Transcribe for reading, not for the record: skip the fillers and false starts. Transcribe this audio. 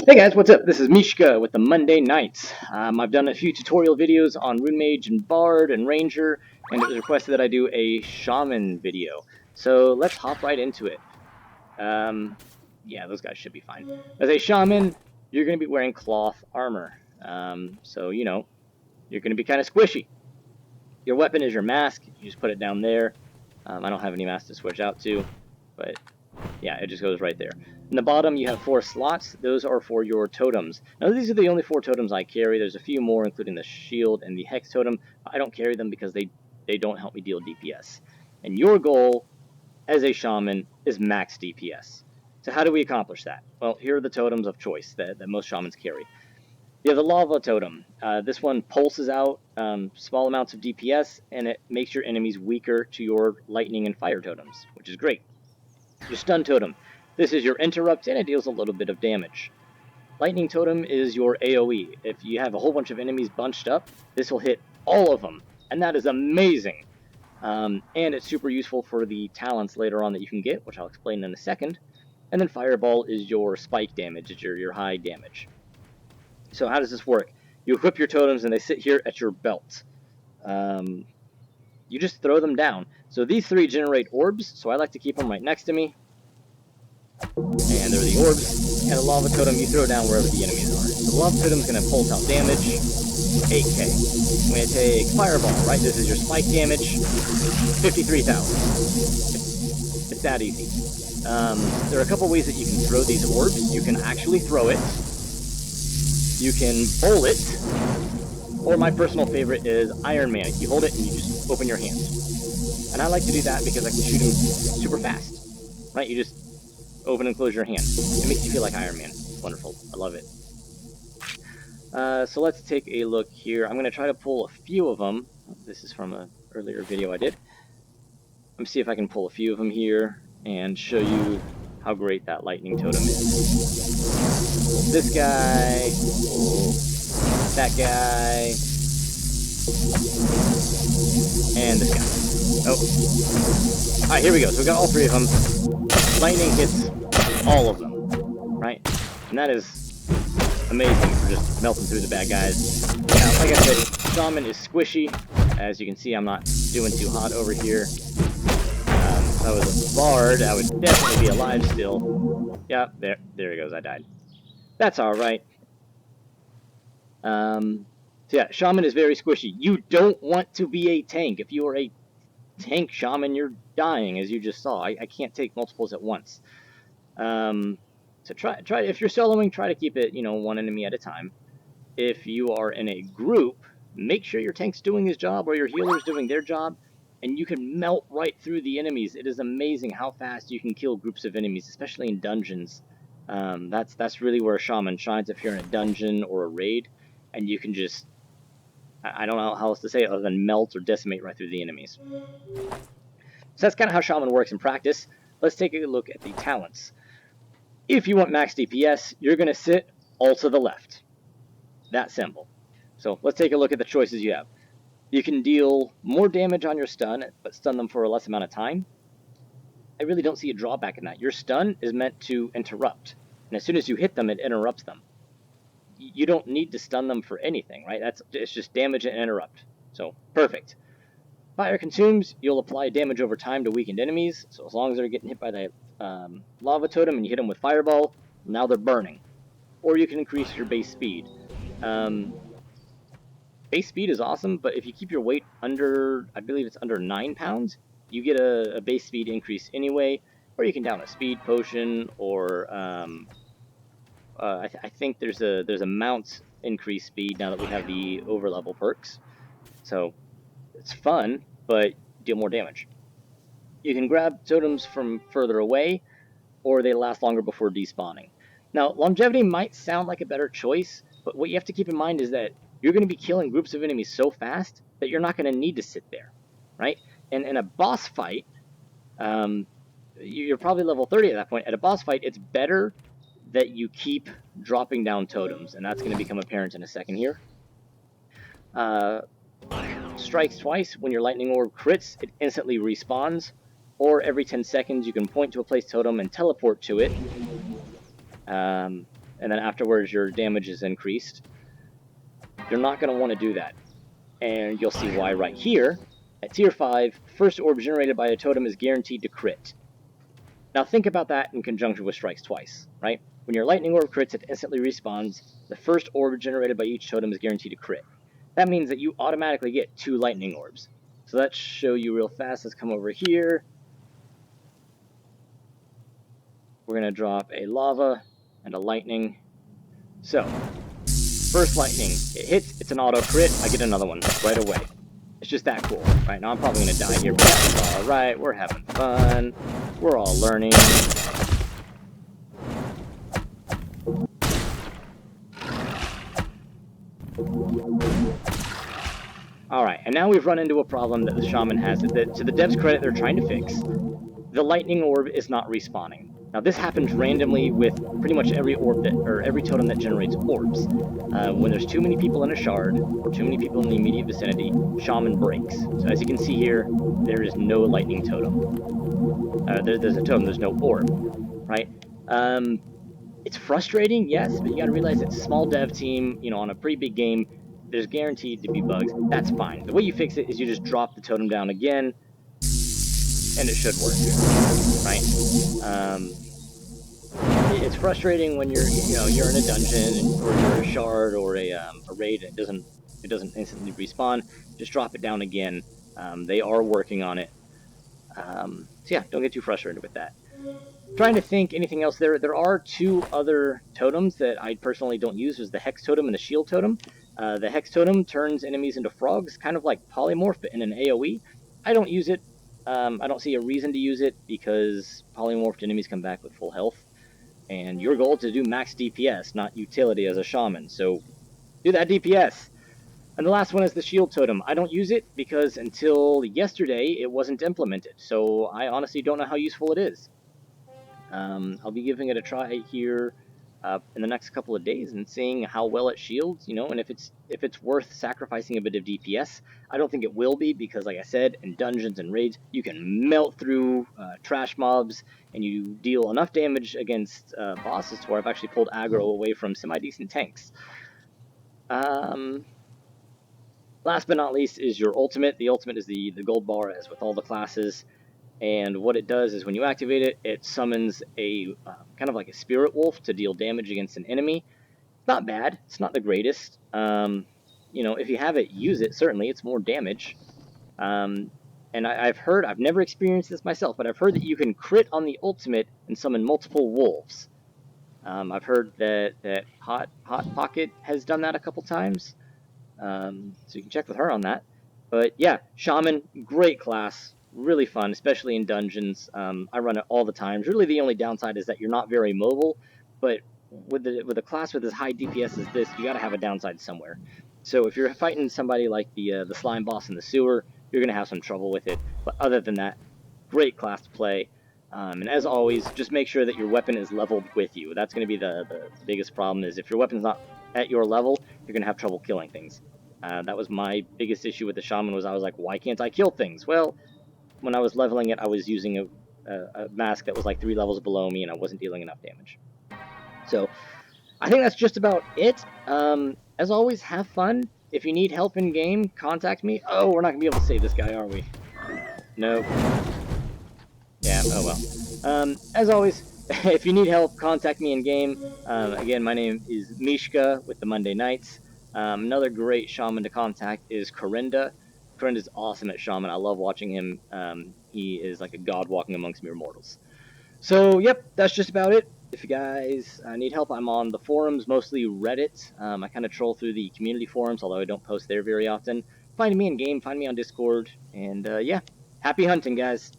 Hey guys, what's up? This is Mishka with the Monday Nights. I've done a few tutorial videos on Rune Mage and Bard and Ranger, and it was requested that I do a Shaman video. So let's hop right into it. Yeah, those guys should be fine. As a Shaman, you're going to be wearing cloth armor. So, you know, you're going to be kind of squishy. Your weapon is your mask. You just put it down there. I don't have any mask to switch out to, but yeah, it just goes right there. In the bottom, you have 4 slots. Those are for your totems. Now, these are the only 4 totems I carry. There's a few more, including the shield and the hex totem. I don't carry them because they don't help me deal DPS. And your goal as a shaman is max DPS. So how do we accomplish that? Well, here are the totems of choice that most shamans carry. You have the lava totem. This one pulses out small amounts of DPS, and it makes your enemies weaker to your lightning and fire totems, which is great. Your stun totem. This is your interrupt, and it deals a little bit of damage. Lightning totem is your AoE. If you have a whole bunch of enemies bunched up, this will hit all of them, and that is amazing. And it's super useful for the talents later on that you can get, which I'll explain in a second. And then fireball is your spike damage, it's your high damage. So how does this work? You equip your totems, and they sit here at your belt. You just throw them down. So these 3 generate orbs, so I like to keep them right next to me. And there are the orbs, and the lava totem you throw down wherever the enemies are. So the lava totem is going to pulse out damage, 8k. I'm going to take fireball, right? This is your spike damage, 53,000. It's that easy. There are a couple ways that you can throw these orbs. You can actually throw it. You can bowl it. Or my personal favorite is Iron Man. You hold it and you just open your hand. And I like to do that because I can shoot him super fast. Right? You just open and close your hand. It makes you feel like Iron Man. It's wonderful. I love it. So let's take a look here. I'm going to try to pull a few of them. This is from an earlier video I did. Let me see if I can pull a few of them here and show you how great that lightning totem is. Pull this guy. Pull that guy. And this guy. Oh. Alright, here we go. So we got all 3 of them. Lightning hits all of them, right? And that is amazing for just melting through the bad guys. Now, like I said, Shaman is squishy. As you can see, I'm not doing too hot over here. If I was a bard, I would definitely be alive still. Yeah, there he goes. I died. That's alright. So yeah, Shaman is very squishy. You don't want to be a tank. If you are a tank shaman, you're dying, as you just saw. I can't take multiples at once. So try if you're soloing, try to keep it, 1 enemy at a time. If you are in a group, make sure your tank's doing his job or your healer's doing their job, and you can melt right through the enemies. It is amazing how fast you can kill groups of enemies, especially in dungeons. That's really where a shaman shines if you're in a dungeon or a raid, and you can just, I don't know how else to say it other than melt or decimate right through the enemies. So that's kind of how Shaman works in practice. Let's take a look at the talents. If you want max DPS, you're going to sit all to the left. That simple. So let's take a look at the choices you have. You can deal more damage on your stun, but stun them for a less amount of time. I really don't see a drawback in that. Your stun is meant to interrupt, and as soon as you hit them, it interrupts them. You don't need to stun them for anything, right? It's just damage and interrupt. So, perfect. Fire consumes, you'll apply damage over time to weakened enemies, so as long as they're getting hit by the lava totem and you hit them with fireball, now they're burning. Or you can increase your base speed. Base speed is awesome, but if you keep your weight under, I believe it's under 9 pounds, you get a base speed increase anyway, or you can down a speed potion, or I think there's a mount increase speed now that we have the overlevel perks. So it's fun, but deal more damage. You can grab totems from further away, or they last longer before despawning. Now, longevity might sound like a better choice, but what you have to keep in mind is that you're going to be killing groups of enemies so fast that you're not going to need to sit there, right? And in a boss fight, you're probably level 30 at that point. At a boss fight, it's better that you keep dropping down totems, and that's going to become apparent in a second here. Strikes twice. When your lightning orb crits, it instantly respawns, or every 10 seconds you can point to a place totem and teleport to it. and then afterwards your damage is increased. You're not going to want to do that, and you'll see why right here. At tier 5, first orb generated by a totem is guaranteed to crit. Now think about that in conjunction with strikes twice, right? When your lightning orb crits, it instantly respawns. The first orb generated by each totem is guaranteed to crit. That means that you automatically get 2 lightning orbs. So let's show you real fast. Let's come over here. We're going to drop a lava and a lightning. So, first lightning, it hits, it's an auto crit, I get another one right away. It's just that cool. Right now I'm probably going to die here, but that's alright, we're having fun. We're all learning. Alright, and now we've run into a problem that the Shaman has, that to the dev's credit, they're trying to fix. The lightning orb is not respawning. Now this happens randomly with pretty much every orb that, or every totem that generates orbs. When there's too many people in a shard, or too many people in the immediate vicinity, Shaman breaks. So as you can see here, there is no lightning totem. There's a totem, there's no orb, right? It's frustrating, yes, but you gotta realize it's a small dev team, you know, on a pretty big game, there's guaranteed to be bugs. That's fine. The way you fix it is you just drop the totem down again, and it should work, right? It's frustrating when you're in a dungeon or you're in a shard or a raid. It doesn't instantly respawn. Just drop it down again. They are working on it. So yeah, don't get too frustrated with that. Trying to think anything else. There are 2 other totems that I personally don't use. There's the Hex Totem and the Shield Totem. The Hex Totem turns enemies into frogs, kind of like Polymorph, but in an AoE. I don't use it. I don't see a reason to use it because polymorphed enemies come back with full health. And your goal is to do max DPS, not utility as a shaman. So do that DPS. And the last one is the Shield Totem. I don't use it because until yesterday it wasn't implemented. So I honestly don't know how useful it is. I'll be giving it a try here in the next couple of days and seeing how well it shields, you know, and if it's worth sacrificing a bit of DPS. I don't think it will be because, like I said, in dungeons and raids, you can melt through trash mobs and you deal enough damage against bosses to where I've actually pulled aggro away from semi-decent tanks. Last but not least is your ultimate. The ultimate is the gold bar, as with all the classes. And what it does is when you activate it, it summons a kind of like a spirit wolf to deal damage against an enemy. It's not bad. It's not the greatest. You know, if you have it, use it. Certainly, it's more damage. And I've heard, I've never experienced this myself, but I've heard that you can crit on the ultimate and summon multiple wolves. I've heard that Hot Pocket has done that a couple times. So you can check with her on that. But yeah, Shaman, great class. Really fun, especially in dungeons. I run it all the time. Really, the only downside is that you're not very mobile. But with a class with as high DPS as this, you got to have a downside somewhere. So if you're fighting somebody like the slime boss in the sewer, you're gonna have some trouble with it. But other than that, great class to play. And as always, just make sure that your weapon is leveled with you. That's gonna be the biggest problem. Is if your weapon's not at your level, you're gonna have trouble killing things. That was my biggest issue with the Shaman. Was I was like, why can't I kill things? Well, when I was leveling it, I was using a mask that was like 3 levels below me, and I wasn't dealing enough damage. So I think that's just about it. As always, have fun. If you need help in game, contact me. Oh, we're not gonna be able to save this guy, are we? Nope. Yeah. Oh well. As always, if you need help, contact me in game. Again, my name is Mishka with the Monday Nights. Another great shaman to contact is Corinda. Corinda's awesome at shaman. I love watching him. He is like a god walking amongst mere mortals. So, yep, that's just about it. If you guys need help, I'm on the forums, mostly Reddit. I kind of troll through the community forums, although I don't post there very often. Find me in game, find me on Discord, and yeah, happy hunting, guys.